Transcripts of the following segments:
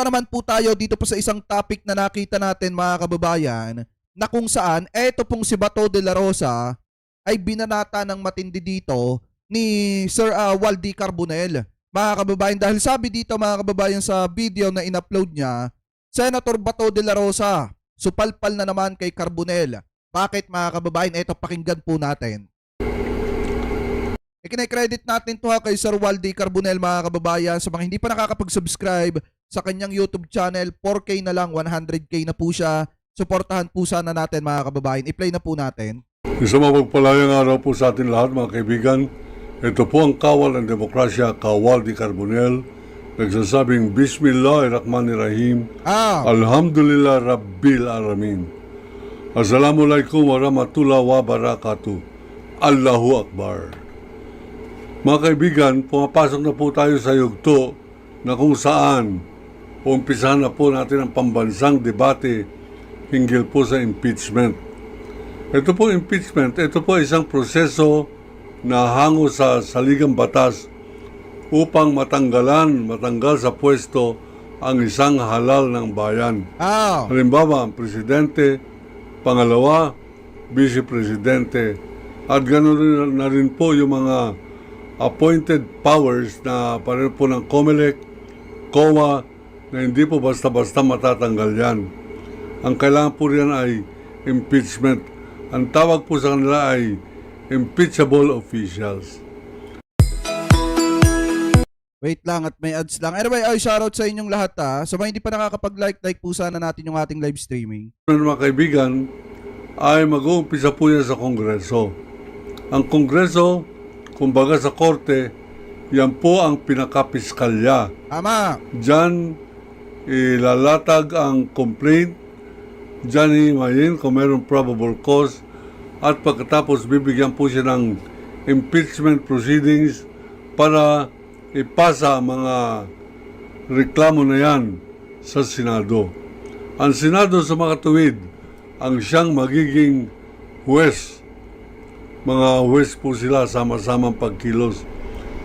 naman po tayo dito po sa isang topic na nakita natin mga kababayan na kung saan eto pong si Bato de la Rosa ay binanata ng matindi dito ni Sir Waldy Carbonell. Mga kababayan, dahil sabi dito mga kababayan sa video na in-upload niya, Senator Bato de la Rosa, supalpal na naman kay Carbonell. Bakit mga kababayan? Eto pakinggan po natin. Ikinay-credit natin to kay Sir Waldy Carbonell mga kababayan. Sa mga hindi pa nakakapag-subscribe sa kanyang YouTube channel, 4K na lang, 100K na po siya. Suportahan po sana natin mga kababayan. I-play na po natin. Isang mapagpalayang araw po sa atin lahat mga kaibigan. Ito po ang kawal ng demokrasya, Waldy Carbonell. Nagsasabing Bismillahirrahmanirrahim. Alhamdulillah Rabbil Alamin. Assalamualaikum warahmatullahi wabarakatuh. Allahu Akbar. Mga kaibigan, pumapasok na po tayo sa yugto na kung saan umpisahan na po natin ang pambansang debate hinggil po sa impeachment. Ito po impeachment, ito po isang proseso na hango sa saligang batas upang matanggal sa pwesto ang isang halal ng bayan. Halimbawa, ang presidente, pangalawa, vice-presidente, at ganoon na rin po yung mga appointed powers na pareho po ng COMELEC, COA, na hindi po basta-basta matatanggal yan. Ang kailangan po riyan ay impeachment. Ang tawag po sa kanila ay impeachable officials. Wait lang at may ads lang. Anyway, shoutout sa inyong lahat Sa mga hindi pa nakakapag-like po sana natin yung ating live streaming. Mga kaibigan, ay mag-uumpisa po yan sa Kongreso. Ang Kongreso, kumbaga sa Korte, yan po ang pinakapiskalya. Tama. Diyan ilalatag ang complaint, diyan himayin kung mayroong probable cause, at pagkatapos bibigyan po siya ng impeachment proceedings para ipasa ang mga reklamo na yan sa Senado. Ang Senado sa mga tuwid ang siyang magiging huwes. Mga huwes po sila sama-samang pagkilos.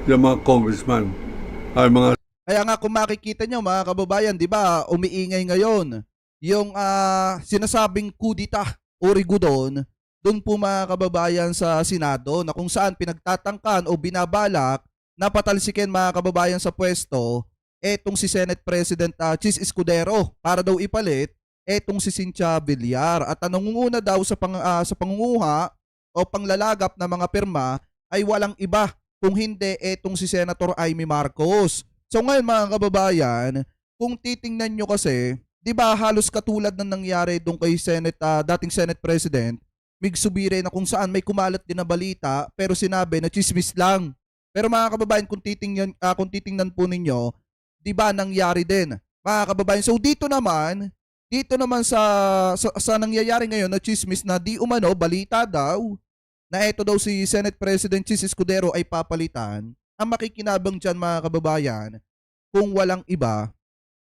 Yung mga congressman ay mga... Kaya nga kung makikita nyo mga kababayan, di ba, umiingay ngayon yung sinasabing kudita o rigudon doon po mga kababayan sa Senado na kung saan pinagtatangkan o binabalak na patalsikin mga kababayan sa pwesto etong si Senate President Chis Escudero para daw ipalit etong si Cynthia Villar at nangunguna daw sa pangunguha o panglalagap na mga pirma ay walang iba kung hindi etong si Senator Amy Marcos. So ngayon mga kababayan, kung titingnan nyo kasi, di ba halos katulad ng nangyari doon kay dating Senate President Mig Subire na kung saan may kumalat din na balita pero sinabi na chismis lang. Pero mga kababayan, kung titingnan po ninyo, di ba nangyari din mga kababayan. So dito naman sa nangyayari ngayon na chismis na di umano balita daw na eto daw si Senate President Chis Escudero ay papalitan. Ang makikinabang dyan mga kababayan, kung walang iba,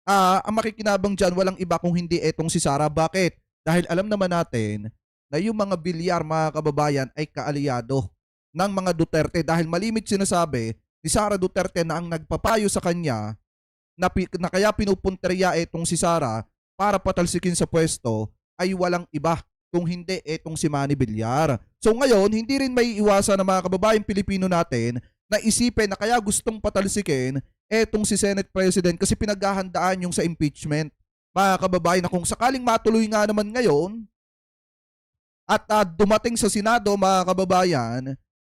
walang iba kung hindi etong si Sara. Bakit? Dahil alam naman natin na yung mga Villar mga kababayan ay kaalyado ng mga Duterte dahil malimit sinasabi ni Sara Duterte na ang nagpapayo sa kanya na kaya pinupunteriya etong si Sara para patalsikin sa pwesto ay walang iba kung hindi etong si Manny Villar. So ngayon, hindi rin may iwasan ng mga kababayang Pilipino natin na isipin na kaya gustong patalsikin etong si Senate President kasi pinaghahandaan yung sa impeachment. Mga kababayan, na kung sakaling matuloy nga naman ngayon at dumating sa Senado mga kababayan,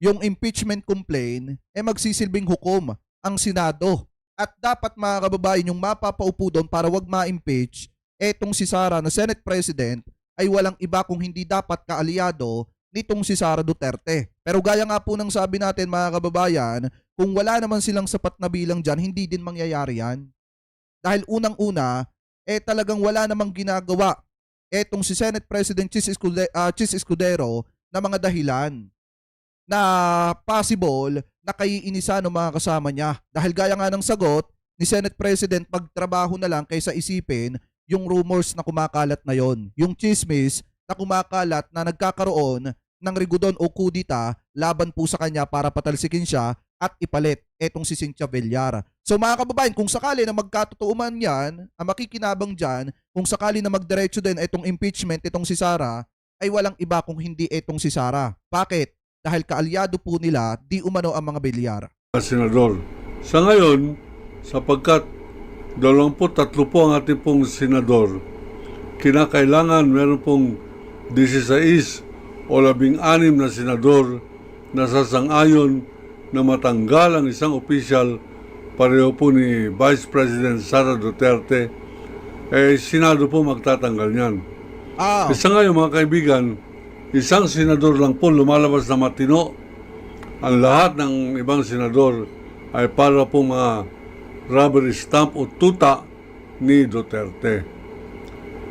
yung impeachment complaint, magsisilbing hukom ang Senado. At dapat mga kababayan, yung mapapaupo doon para wag ma-impeach etong si Sara na Senate President ay walang iba kung hindi dapat kaalyado nitong si Sara Duterte. Pero gaya nga po ng sabi natin mga kababayan, kung wala naman silang sapat na bilang dyan, hindi din mangyayari yan. Dahil unang-una, talagang wala namang ginagawa etong si Senate President Chis Escudero na mga dahilan na possible na kaiinisan ng mga kasama niya. Dahil gaya nga ng sagot ni Senate President, magtrabaho na lang kaysa isipin yung rumors na kumakalat na yon, yung chismis na kumakalat na nagkakaroon ng rigudon o kudita laban po sa kanya para patalsikin siya at ipalit etong si Cynthia Villar. So mga kababayan, kung sakali na magkatotoo man yan, ang makikinabang dyan, kung sakali na magdiretso din etong impeachment itong si Sara, ay walang iba kung hindi etong si Sara. Bakit? Dahil kaalyado po nila, di umano ang mga Villar. Senador. Sa ngayon, sapagkat 23 po ang ating pong senador, kinakailangan meron pong 16 o 16 na senador na sasang-ayon na matanggal ang isang opisyal pareho po ni Vice President Sara Duterte, Senado po magtatanggal niyan. Isa ngayon mga kaibigan, isang senador lang po lumalabas na matino. Ang lahat ng ibang senador ay para po mga rubber stamp o tuta ni Duterte.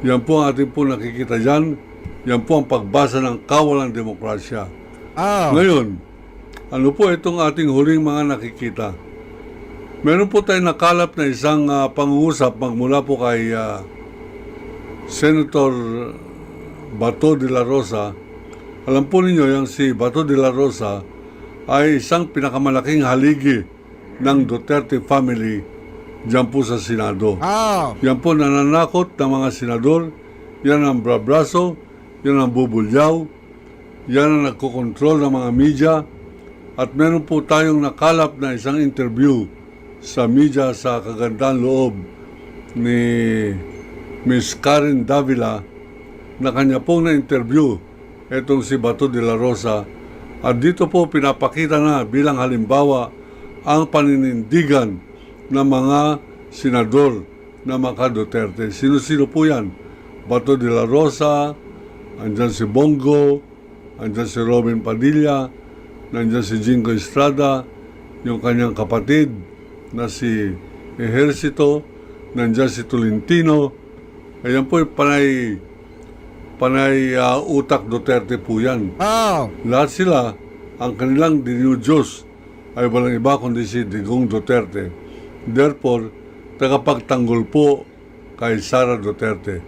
Yan po ang ating po nakikita dyan. Yan po ang pagbasa ng kawalang demokrasya. Ngayon, ano po itong ating huling mga nakikita? Meron po tayong nakalap na isang pangungusap magmula po kay Senator Bato de la Rosa. Alam po ninyo, yung si Bato de la Rosa ay isang pinakamalaking haligi ng Duterte family dyan po sa Senado. Yan po nananakot ng mga senador, yan ang brabraso, yan ang bubulyaw, yan ang nagkokontrol ng mga media, at meron po tayong nakalap na isang interview sa media sa kagandang loob ni Miss Karen Davila na kanya pong na-interview itong si Bato de la Rosa, at dito po pinapakita na bilang halimbawa ang paninindigan ng mga senador na mga Duterte. Sino-sino po yan? Bato de la Rosa, andyan si Bongo, andyan si Robin Padilla, nandyan si Jingo Estrada, yung kanyang kapatid na si Ejercito, nandyan si Tolentino. Ayan po panay utak Duterte po yan. Lahat sila, ang kanilang dinudiyos ay walang iba kundi si Digong Duterte. Therefore, tagapagtanggol po kay Sara Duterte.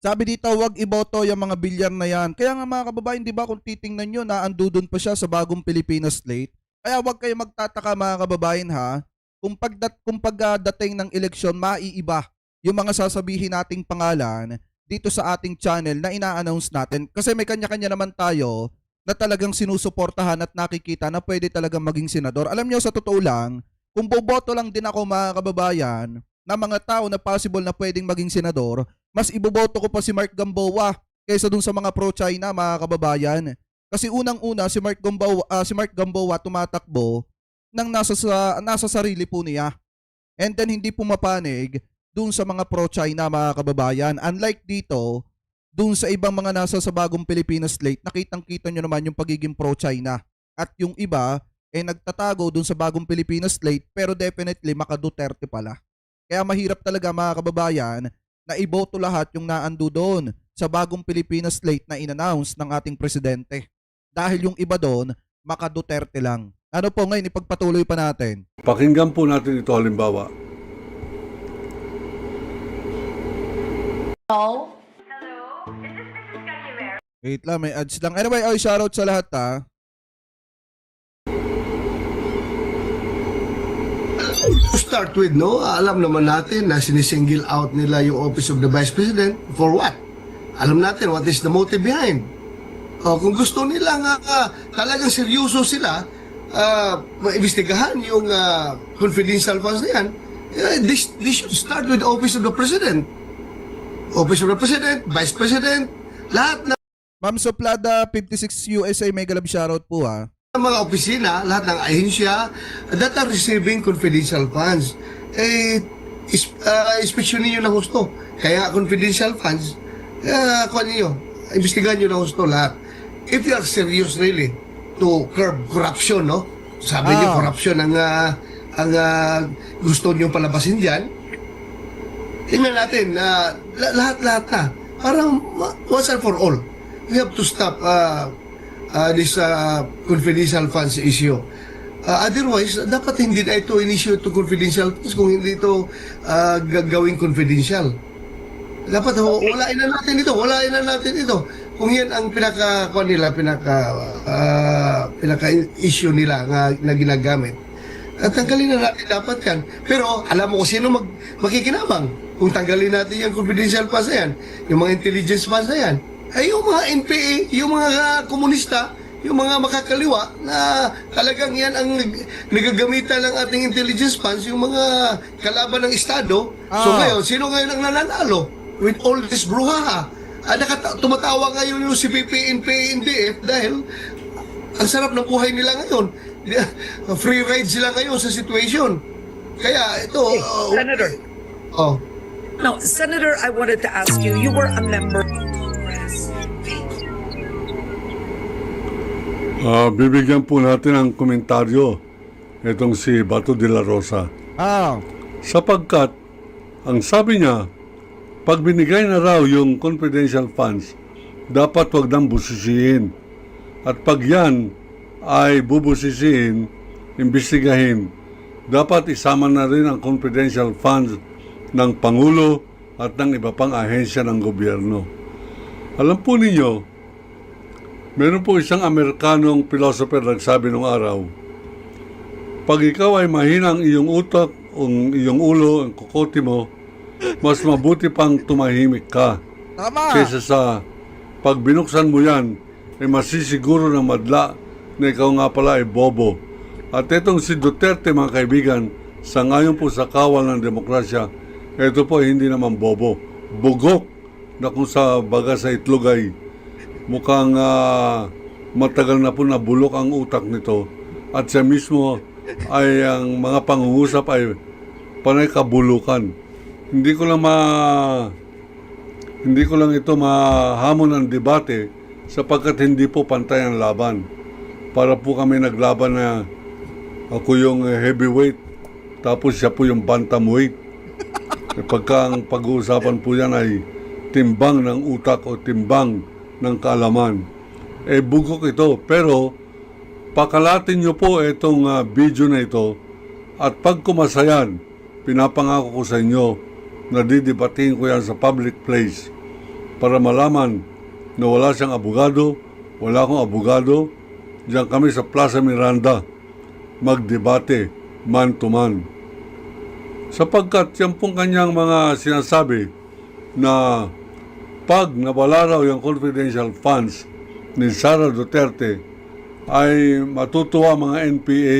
Sabi dito, wag iboto yung mga Villar na yan. Kaya nga mga kababayan, di ba kung titingnan nyo, naandudon pa siya sa bagong Pilipinas slate. Kaya wag kayo magtataka mga kababayan ha, kung pagdating ng eleksyon, maiiba yung mga sasabihin nating pangalan dito sa ating channel na ina-announce natin. Kasi may kanya-kanya naman tayo na talagang sinusuportahan at nakikita na pwede talagang maging senador. Alam nyo, sa totoo lang, kung boboto lang din ako mga kababayan na mga tao na possible na pwedeng maging senador, mas iboboto ko pa si Mark Gamboa kaysa dun sa mga pro-China mga kababayan. Kasi unang-una si Mark Gamboa tumatakbo nang nasa sarili po niya. And then hindi pumapanig dun sa mga pro-China mga kababayan. Unlike dito, dun sa ibang mga nasa sa bagong Pilipinas slate, nakitang-kita nyo naman yung pagiging pro-China. At yung iba, nagtatago dun sa bagong Pilipinas slate, pero definitely maka-Duterte pala. Kaya mahirap talaga mga kababayan na iboto lahat yung naando doon sa bagong Pilipinas slate na in-announce ng ating presidente. Dahil yung iba doon, maka-Duterte lang. Ano po ngayon, ipagpatuloy pa natin. Pakinggan po natin ito halimbawa. Hello? Wait lang, may ads lang. Anyway, shoutout sa lahat ha. To start with, no, alam naman natin na sinisingle out nila yung Office of the Vice President for what? Alam natin what is the motive behind. Kung gusto nila nga talagang seryoso sila, maimbestigahan yung confidential funds na yan, this should start with the Office of the President. Office of the President, Vice President, lahat na Ma'am Soplada 56 USA, mega love shoutout po ha. mga opisina, lahat ng ahensya that are receiving confidential funds, inspection ninyo na gusto. Kaya confidential funds, kuha ninyo, imbestigahan nyo na gusto lahat. If you are serious really to curb corruption, no? Sabi niyo corruption ang gusto nyo palabasin dyan. Tingnan natin, lahat-lahat na. Parang once and for all, we have to stop this confidential funds issue. Otherwise, dapat hindi na ito in-issue to confidential funds kung hindi ito gagawing confidential. Dapat walain na natin ito. Kung yan ang pinaka pinaka-issue nila na ginagamit. At tanggalin na natin dapat yan. Pero alam mo kung sino makikinabang kung tanggalin natin yung confidential funds na yan, yung mga intelligence funds na yan, ay yung mga NPA, yung mga komunista, yung mga makakaliwa na talagang yan ang nagagamitan ng ating intelligence funds, yung mga kalaban ng Estado. So ngayon, sino ngayon ang nananalo with all this brouhaha? Tumatawa ngayon yung CPP, NPA, NDF dahil ang sarap ng buhay nila ngayon. Free ride sila ngayon sa situation. Kaya ito... Senator. Oh. No, Senator, I wanted to ask you, you were a member of Congress. Bibigyan po natin ng komentaryo itong si Bato de la Rosa. Sapagkat, ang sabi niya, pag binigay na raw yung confidential funds, dapat wag nang busisihin. At pag yan ay bubusisihin, imbestigahin, dapat isama na rin ang confidential funds ng Pangulo at ng iba pang ahensya ng gobyerno. Alam po ninyo, meron po isang Amerikanong philosopher nagsabi nung araw, pag ikaw ay mahina ang iyong utak, ang iyong ulo, ang kokote mo, mas mabuti pang tumahimik ka. Tama. Kaysa sa pag binuksan mo yan, ay masisiguro ng madla na ikaw nga pala ay bobo. At itong si Duterte, mga kaibigan, sa ngayon po sa kawal ng demokrasya, ito po ay hindi naman bobo. Bugok na kung sa baga sa itlog ay mukhang matagal na po nabulok ang utak nito. At siya mismo ay ang mga pangungusap ay panay kabulukan. Hindi ko lang ito mahamon ng debate sapagkat hindi po pantay ang laban. Para po kami naglaban na ako yung heavyweight tapos siya po yung bantamweight. Pagka ang pag-uusapan po yan ay timbang ng utak o timbang ng kaalaman. Bugok ito. Pero pakalatin nyo po itong video na ito at pag kumasayan, pinapangako ko sa inyo na didebatiin ko yan sa public place para malaman na wala siyang abogado, wala akong abogado. Diyan kami sa Plaza Miranda magdebate man to man. Sapagkat yan pong kanyang mga sinasabi na pag nawala raw yung confidential funds ni Sara Duterte ay matutuwa mga NPA,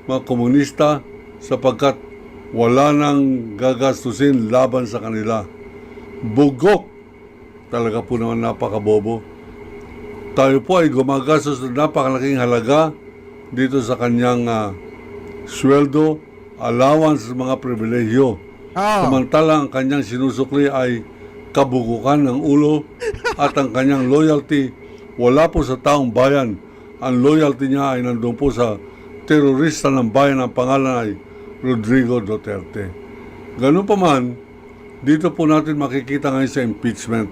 mga komunista sapagkat wala nang gagastusin laban sa kanila. Bugok. Talaga po naman napakabobo. Tayo po ay gumagastos ng napakalaking halaga dito sa kanyang sweldo, allowance, mga pribilehyo. Samantalang ang kanyang sinusukli ay kabugukan ng ulo at ang kanyang loyalty wala po sa taong bayan. Ang loyalty niya ay nandun po sa terorista ng bayan. Ang pangalan ay Rodrigo Duterte. Ganun pa man, dito po natin makikita ngayon sa impeachment.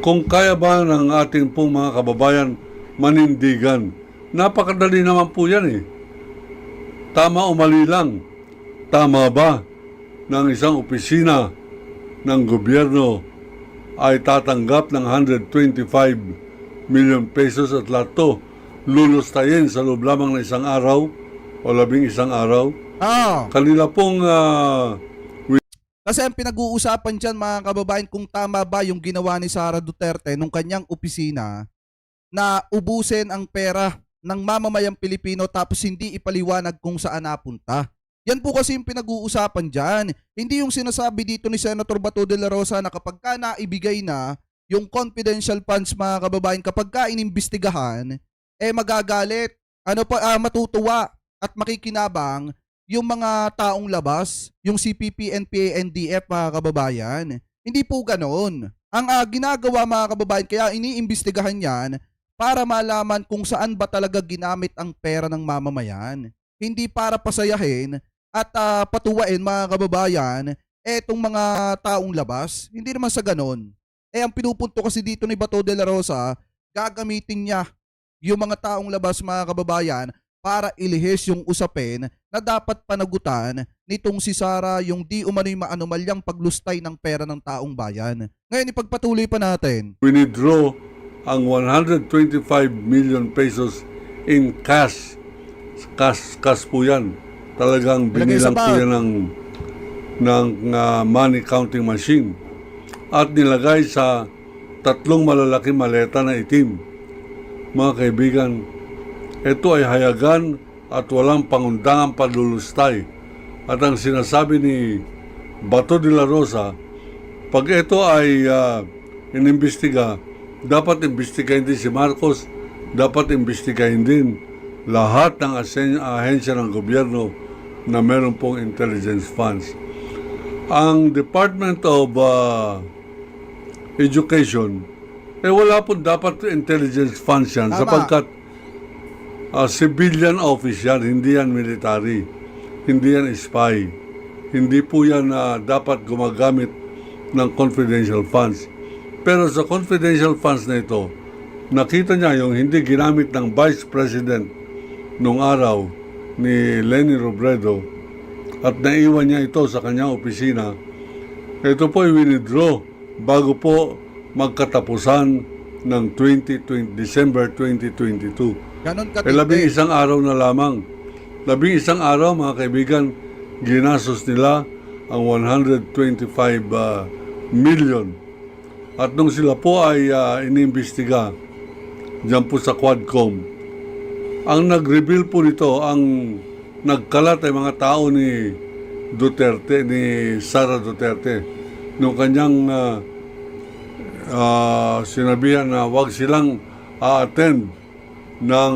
Kung kaya ba ng ating pong mga kababayan manindigan, napakadali naman po yan eh. Tama o mali lang. Tama ba ng isang opisina ng gobyerno ay tatanggap ng 125 million pesos at lahat to lulustayin sa loob lamang ng isang araw o 11 araw? Kanila pong Kasi ang pinag-uusapan dyan mga kababayan kung tama ba yung ginawa ni Sara Duterte nung kanyang opisina na ubusin ang pera ng mamamayang Pilipino tapos hindi ipaliwanag kung saan napunta. Yan po kasi yung pinag-uusapan dyan. Hindi yung sinasabi dito ni Senator Bato de la Rosa na kapag ka naibigay na yung confidential funds mga kababayan, kapag ka inimbestigahan, magagalit, matutuwa at makikinabang yung mga taong labas, yung CPP, NPA, NDF mga kababayan. Hindi po ganoon. Ang ginagawa mga kababayan, kaya iniimbestigahan yan para malaman kung saan ba talaga ginamit ang pera ng mamamayan. Hindi para pasayahin at patuwain mga kababayan etong mga taong labas. Hindi naman sa ganon. Ang pinupunto kasi dito ni Bato de la Rosa, gagamitin niya yung mga taong labas mga kababayan para ilihis yung usapin na dapat panagutan nitong si Sara yung di umano'y maanumalyang paglustay ng pera ng taong bayan. Ngayon ipagpatuloy pa natin. withdraw ang 125 million pesos in cash. Cash po yan. Talagang Ilagay sa binilang po bag. yan ng money counting machine. At nilagay sa 3 malalaking maleta na itim. Mga kaibigan, ito ay hayagan at walang pangundangang panlulustay. At ang sinasabi ni Bato de la Rosa, pag ito ay inimbestiga, dapat imbestigahin din si Marcos, dapat imbestigahin din lahat ng ahensya ng gobyerno na meron pong intelligence funds. Ang Department of Education, wala po dapat intelligence funds yan. Tama. Sapagkat civilian office yan, hindi yan military, hindi yan spy, hindi po yan dapat gumagamit ng confidential funds. Pero sa confidential funds na ito, nakita niya yung hindi ginamit ng Vice President nung araw ni Leni Robredo at naiwan niya ito sa kanyang opisina. Ito po ay withdraw bago po magkatapusan ng December 2022. Ganon 11 araw na lamang. 11 araw, mga kaibigan, ginastos nila ang 125 million. At nung sila po ay inimbestiga dyan po sa Quadcom, ang nag-reveal po nito, ang nagkalat ay mga tao ni Duterte, ni Sara Duterte, nung kanyang sinabihan na wag silang a-attend ng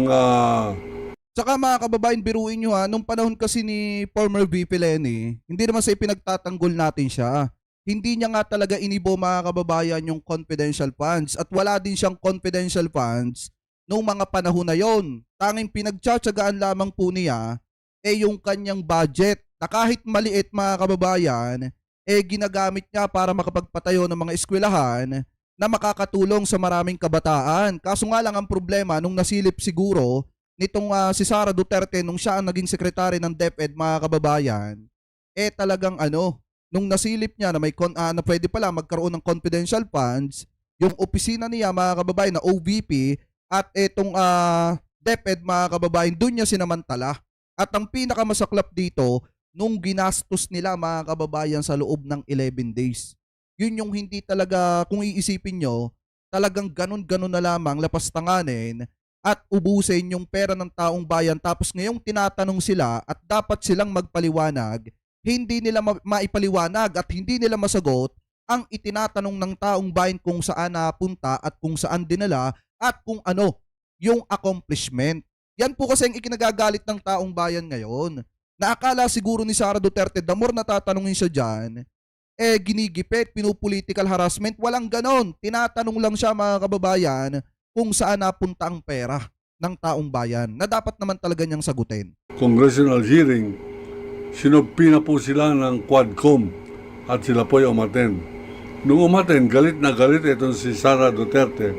Saka mga kababayan, biruin nyo nung panahon kasi ni former VP Leni, hindi naman sa ipinagtatanggol natin siya. Hindi niya nga talaga inibo, mga kababayan, yung confidential funds at wala din siyang confidential funds nung mga panahon na yon. Tanging pinagtsatsagaan lamang po niya yung kanyang budget na kahit maliit, mga kababayan, ginagamit niya para makapagpatayo ng mga eskwelahan na makakatulong sa maraming kabataan. Kaso nga lang ang problema nung nasilip siguro nitong si Sara Duterte nung siya ang naging sekretary ng DepEd, mga kababayan, talagang nung nasilip niya na may na pwede pala magkaroon ng confidential funds, yung opisina niya, mga kababayan, na OVP at itong DepEd, mga kababayan, doon niya sinamantala. At ang pinakamasaklap dito, nung ginastos nila, mga kababayan, sa loob ng 11 days. Yun yung hindi talaga, kung iisipin nyo, talagang ganun-ganun na lamang lapastanganin at ubusin yung pera ng taong bayan. Tapos ngayong tinatanong sila at dapat silang magpaliwanag, hindi nila maipaliwanag at hindi nila masagot ang itinatanong ng taong bayan kung saan napunta at kung saan dinala at kung ano yung accomplishment. Yan po kasi ang ikinagagalit ng taong bayan ngayon. Naakala siguro ni Sara Duterte, the more natatanungin siya dyan, ginigipit, pinupolitical harassment. Walang ganon. Tinatanong lang siya, mga kababayan, kung saan napunta ang pera ng taong bayan na dapat naman talaga niyang sagutin. congressional hearing, sinubpi na po sila ng Quadcom at sila po ay umattend. Nung umattend, galit na galit itong si Sara Duterte,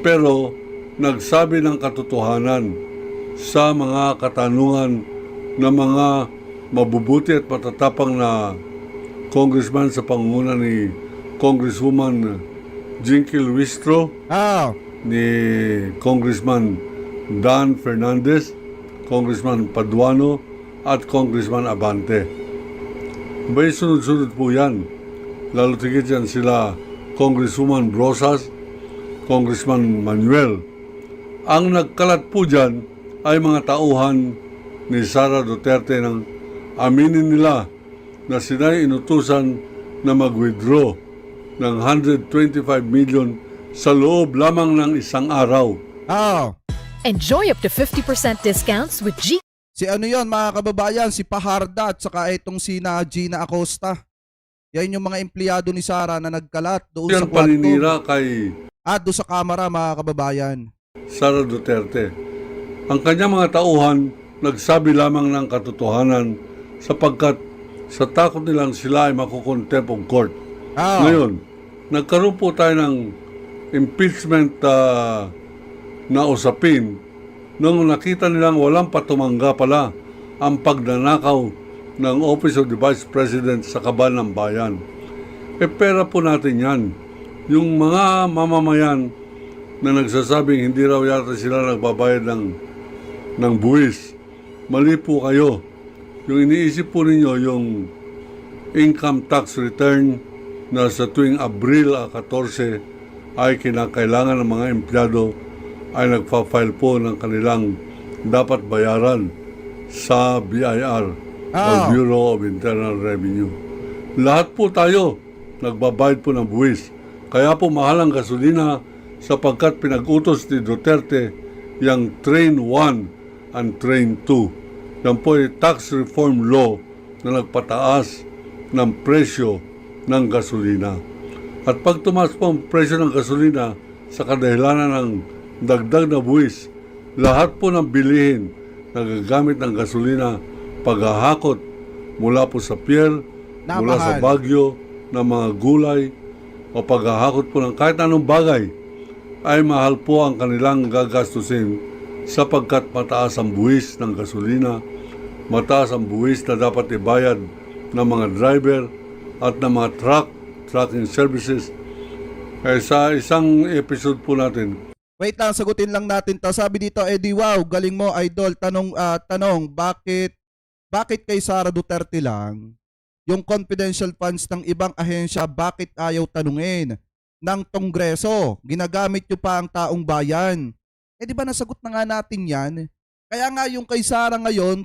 pero nagsabi ng katotohanan sa mga katanungan ng mga mabubuti at matatapang na congressman sa pangunguna ni Congresswoman Jinky Luistro, ni Congressman Dan Fernandez, Congressman Paduano, at Congressman Abante. Bay sunod-sunod po yan. Lalo tigit yan sila Congresswoman Brosas, Congressman Manuel. Ang nagkalat po dyan ay mga tauhan ni Sara Duterte nang aminin nila na sina'y inutusan na mag-withdraw ng 125 million sa loob lamang ng isang araw. Enjoy up to 50% discounts with G. Si yon, mga kababayan, si Paharda at saka itong si Gina Acosta. Yan yung mga empleyado ni Sara na nagkalat doon sa Yan paninira Quadcom. kay Doon sa kamera, mga kababayan. Sara Duterte. Ang kanyang mga tauhan nagsabi lamang ng katotohanan sapagkat sa takot nilang sila ay makukontempt of court. Ngayon, nagkaroon po tayo ng impeachment na usapin nung nakita nilang walang patumangga pala ang pagnanakaw ng Office of the Vice President sa kaban ng bayan. Pera po natin yan. Yung mga mamamayan na nagsasabing hindi raw yata sila nagbabayad ng ng buwis. Mali po kayo. Yung iniisip po ninyo yung income tax return na sa tuwing Abril 14 ay kinakailangan ng mga empleyado ay nagpa-file po ng kanilang dapat bayaran sa BIR o Bureau of Internal Revenue. Lahat po tayo nagbabayad po ng buwis. Kaya po mahal ang gasolina sapagkat pinag-utos ni Duterte yung Train 1 and Train 2. Yan po ay tax reform law na nagpataas ng presyo ng gasolina. At pag tumaas po ang presyo ng gasolina sa kadahilanan ng dagdag na buwis, lahat po ng bilihin na gagamit ng gasolina paghahakot mula po sa pier, mula sa bagyo, ng mga gulay, o paghahakot po ng kahit anong bagay, ay mahal po ang kanilang gagastusin sapagkat mataas ang buwis ng gasolina, mataas ang buwis na dapat ibayad ng mga driver at ng mga trucking services. Kaya sa isang episode po natin, Wait lang, sagutin lang natin to. Sabi dito, Eddie, wow, galing mo, idol. Tanong, bakit kay Sara Duterte lang yung confidential funds ng ibang ahensya, bakit ayaw tanungin ng Kongreso? Ginagamit nyo pa ang taong bayan. Di ba nasagot na nga natin yan? Kaya nga yung kay Sara ngayon,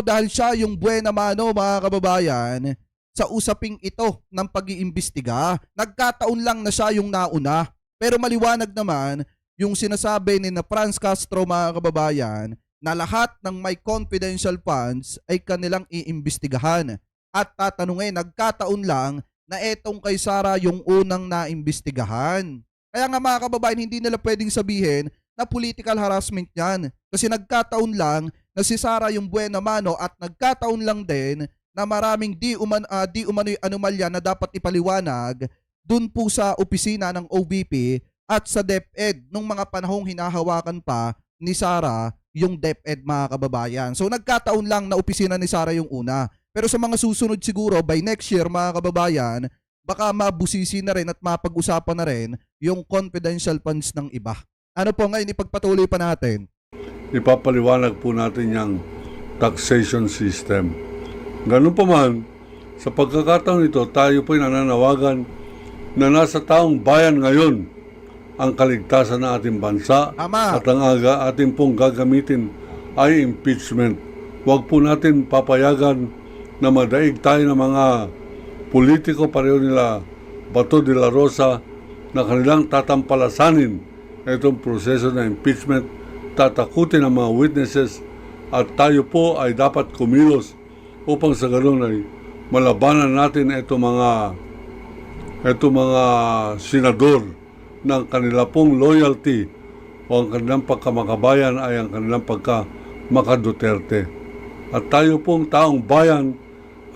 dahil siya yung buena mano, mga kababayan, sa usaping ito ng pag-iimbestiga, nagkataon lang na siya yung nauna. Pero maliwanag naman, yung sinasabi ni na Franz Castro, mga kababayan, na lahat ng may confidential funds ay kanilang iimbestigahan at tatanungin. Nagkataon lang na etong kay Sara yung unang naimbestigahan. Kaya nga, mga kababayan, hindi nila pwedeng sabihin na political harassment yan. Kasi nagkataon lang na si Sara yung buena mano at nagkataon lang din na maraming di umano'y anomalya na dapat ipaliwanag dun po sa opisina ng OVP at sa DepEd nung mga panahong hinahawakan pa ni Sara yung DepEd, mga kababayan. So nagkataon lang na opisina ni Sara yung una. Pero sa mga susunod siguro, by next year, mga kababayan, baka mabusisi na rin at mapag-usapan na rin yung confidential funds ng iba. Ano po ngayon, ipagpatuloy pa natin. Ipapaliwanag po natin yung taxation system. Ganun pa man, sa pagkakataon ito, tayo po'y nananawagan na nasa taong bayan ngayon ang kaligtasan ng ating bansa. Tama. At ang ating pong gagamitin ay impeachment. Huwag po natin papayagan na madaig tayo ng mga politiko, pareho nila Bato de la Rosa, na kanilang tatampalasanin itong proseso ng impeachment, tatakutin ang mga witnesses, at tayo po ay dapat kumilos upang sa ganoon ay malabanan natin itong mga senador ng kanila pong loyalty o ang kanilang pagkamakabayan ay ang kanilang pagkamakaduterte. At tayo pong taong bayan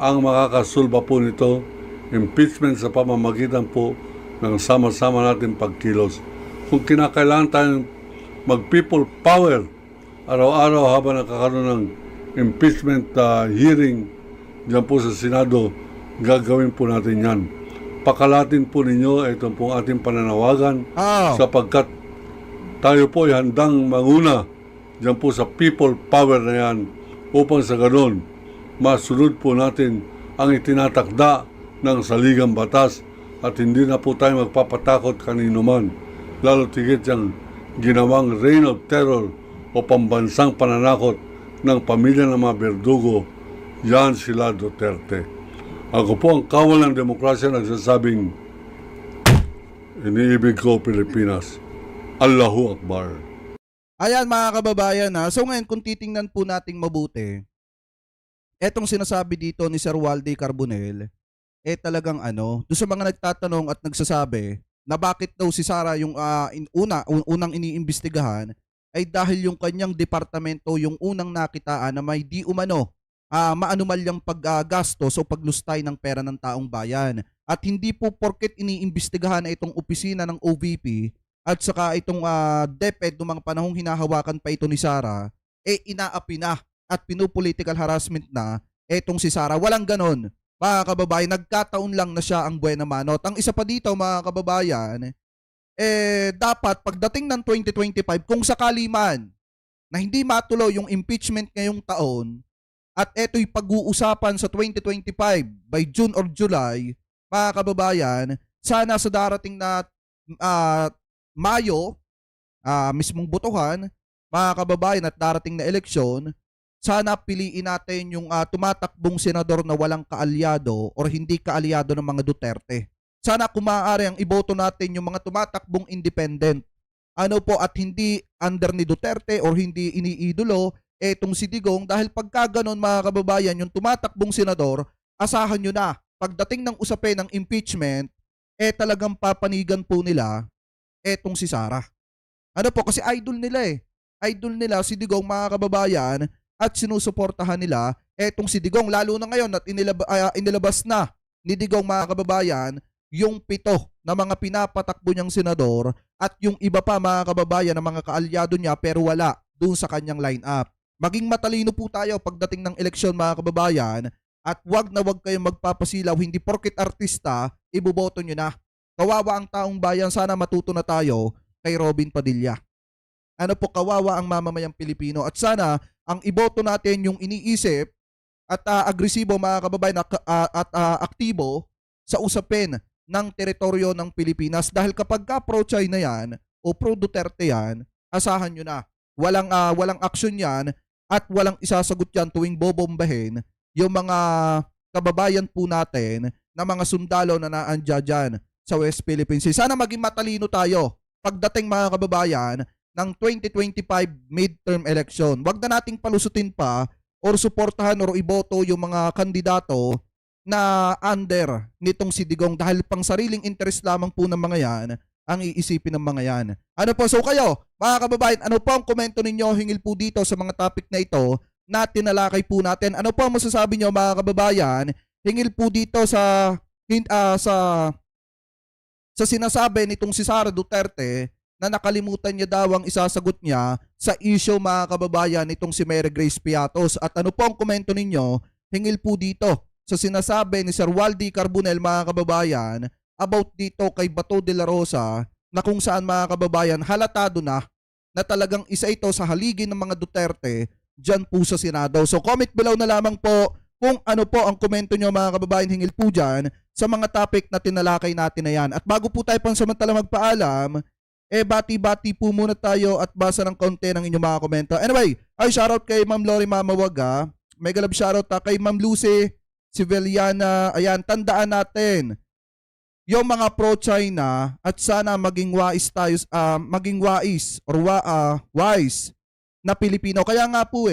ang makakasulba po nito, impeachment sa pamamagitan po ng sama-sama natin pagkilos. Kung kinakailangan tayong mag-people power araw-araw habang nakakaroon ng impeachment hearing dyan po sa Senado, gagawin po natin yan. Pakalatin po ninyo itong pong ating pananawagan sapagkat tayo po ay handang manguna dyan po sa people power na yan upang sa ganon masunod po natin ang itinatakda ng saligang batas at hindi na po tayo magpapatakot kanino man, lalo tigit yung ginawang reign of terror o pambansang pananakot ng pamilya ng mga berdugo. Yan sila Duterte. Ako po ang kawal ng demokrasya nagsasabing, iniibig ko Pilipinas. Allahu Akbar. Ayan, mga kababayan, ha. So ngayon, kung titingnan po nating mabuti, etong sinasabi dito ni Sir Waldy Carbonell, talagang doon sa mga nagtatanong at nagsasabi na bakit daw si Sara yung unang iniimbestigahan ay dahil yung kanyang departamento yung unang nakitaan na may di umano maanumalyang paggastos o paglustay ng pera ng taong bayan. At hindi po porket iniimbestigahan na itong opisina ng OVP at saka itong DepEd noong mga panahong hinahawakan pa ito ni Sara, inaapi na at pinupolitical harassment na itong si Sara. Walang ganon. Mga kababayan, nagkataon lang na siya ang buena mano. At ang isa pa dito, mga kababayan, dapat pagdating ng 2025, kung sakali man na hindi matuloy yung impeachment ngayong taon at eto'y pag-uusapan sa 2025 by June or July, mga kababayan, sana sa darating na Mayo, mismong botohan, mga kababayan, at darating na eleksyon, sana piliin natin yung tumatakbong senador na walang kaalyado or hindi kaalyado ng mga Duterte. Sana kung maaari ang iboto natin yung mga tumatakbong independent. Ano po, at hindi under ni Duterte or hindi iniidolo etong si Digong, dahil pagka ganon, mga kababayan, yung tumatakbong senador, asahan nyo na, pagdating ng usapin ng impeachment, talagang papanigan po nila etong si Sara. Ano po, kasi idol nila Idol nila si Digong, mga kababayan, at sinusuportahan nila etong si Digong. Lalo na ngayon at inilabas na ni Digong, mga kababayan, yung 7 na mga pinapatakbo niyang senador at yung iba pa, mga kababayan, na mga kaalyado niya pero wala doon sa kanyang lineup. Maging matalino po tayo pagdating ng eleksyon, mga kababayan, at wag na wag kayong magpapasilaw. Hindi porket artista, iboboto nyo na. Kawawa ang taong bayan. Sana matuto na tayo kay Robin Padilla. Ano po, kawawa ang mamamayang Pilipino. At sana ang iboto natin yung iniisip at agresibo, mga kababayan, at aktibo sa usapin ng teritoryo ng Pilipinas. Dahil kapag pro-China yan o pro-Duterte yan, asahan nyo na. Walang aksyon yan at walang isasagot yan tuwing bobombahin yung mga kababayan po natin na mga sundalo na naandya dyan sa West Philippine Sea. Sana maging matalino tayo pagdating, mga kababayan, ng 2025 midterm election. Wag na nating palusutin pa or suportahan or iboto yung mga kandidato na under nitong si Digong, dahil pang sariling interest lamang po ng mga yan ang iisipin ng mga yan. Ano po, so kayo, mga kababayan, ano po ang komento ninyo hingil po dito sa mga topic na ito na tinalakay po natin? Ano po ang masasabi nyo, mga kababayan, hingil po dito sa sinasabi nitong si Sara Duterte na nakalimutan niya daw ang isasagot niya sa issue, mga kababayan, nitong si Mary Grace Piatos? At ano po ang komento ninyo hingil po dito sa sinasabi ni Sir Waldy Carbonell, mga kababayan, about dito kay Bato de la Rosa, na kung saan, mga kababayan, halatado na talagang isa ito sa haligi ng mga Duterte dyan po sa Senado. So comment below na lamang po kung ano po ang komento nyo, mga kababayan, hingil po dyan sa mga topic na tinalakay natin na yan. At bago po tayo pansamantala magpaalam, bati-bati po muna tayo at basa ng konti ng inyong mga komento. Anyway, shoutout kay Ma'am Lori Mamawaga, mega love shoutout kay Ma'am Lucy Siveliana. Ayan, tandaan natin yung mga pro-China at sana maging wise tayo, wise na Pilipino. Kaya nga po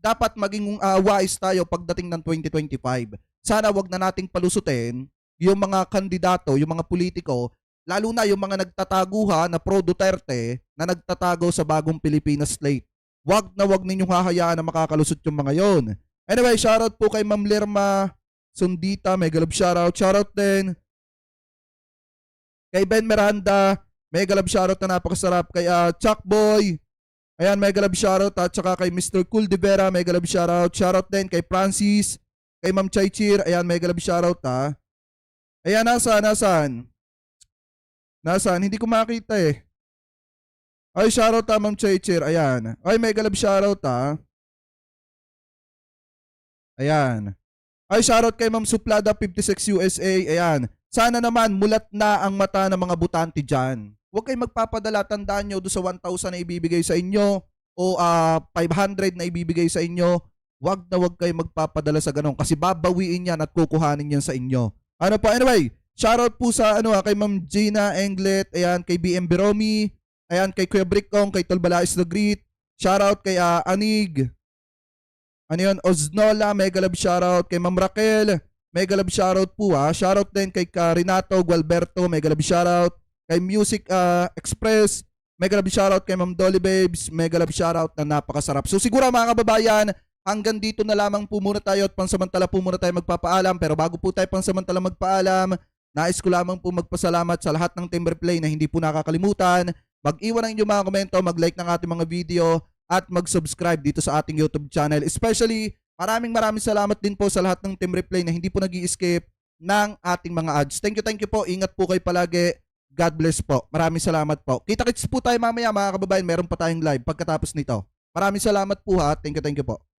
dapat maging wise tayo pagdating ng 2025. Sana wag na nating palusutin yung mga kandidato, yung mga politiko, lalo na yung mga nagtataguha na pro-Duterte na nagtatago sa bagong Pilipinas slate. Wag na wag ninyong hahayaan na makakalusot yung mga yon. Anyway, shoutout po kay Ma'am Lerma Sundita, mega love shoutout. Shoutout din kay Ben Miranda, mega love shoutout na napakasarap. Kay Chuck Boy, ayan, mega love shoutout. At saka kay Mr. Cool de Vera, mega love shoutout. Shoutout din kay Francis, kay Ma'am Chai Chir, ayan, mega love shoutout ha. Ayan, nasaan? Hindi ko makita Ay, shoutout Ma'am Chai Chir, ayan. Ay, mega love shoutout Ayan. Ay, shoutout kay Ma'am Suplada 56 USA, ayan. Sana naman mulat na ang mata ng mga butante dyan. Huwag kayong magpapadala, tandaan nyo doon sa 1,000 na ibibigay sa inyo o 500 na ibibigay sa inyo. Huwag na huwag kayong magpapadala sa ganun kasi babawiin yan at kukuhanin yan sa inyo. Ano pa? Anyway, shoutout po sa kay Ma'am Gina Englet, ayan, kay BM Biromi, ayan, kay Kuya Brickong, kay Tolbalais the Great. Shoutout kay Anig. Ano yun? Oznola, mega love shoutout kay Ma'am Raquel. Mega love shoutout po Shoutout din kay Renato Gualberto, mega love shoutout. Kay Music Express, mega love shoutout kay Ma'am Dolly Babes, mega love shoutout na napakasarap. So siguro, mga kababayan, hanggang dito na lamang po muna tayo at pansamantala po muna tayo magpapaalam. Pero bago po tayo pansamantala magpaalam, nais ko lamang po magpasalamat sa lahat ng Team Replay na hindi po nakakalimutan. Mag-iwan ng inyong mga komento, mag-like ng ating mga video at mag-subscribe dito sa ating YouTube channel. Especially, maraming salamat din po sa lahat ng Team Replay na hindi po nag-i-skip ng ating mga ads. Thank you po. Ingat po kayo palagi. God bless po. Maraming salamat po. Kita-kits po tayo mamaya, mga kababayan. Meron pa tayong live pagkatapos nito. Maraming salamat po ha. Thank you po.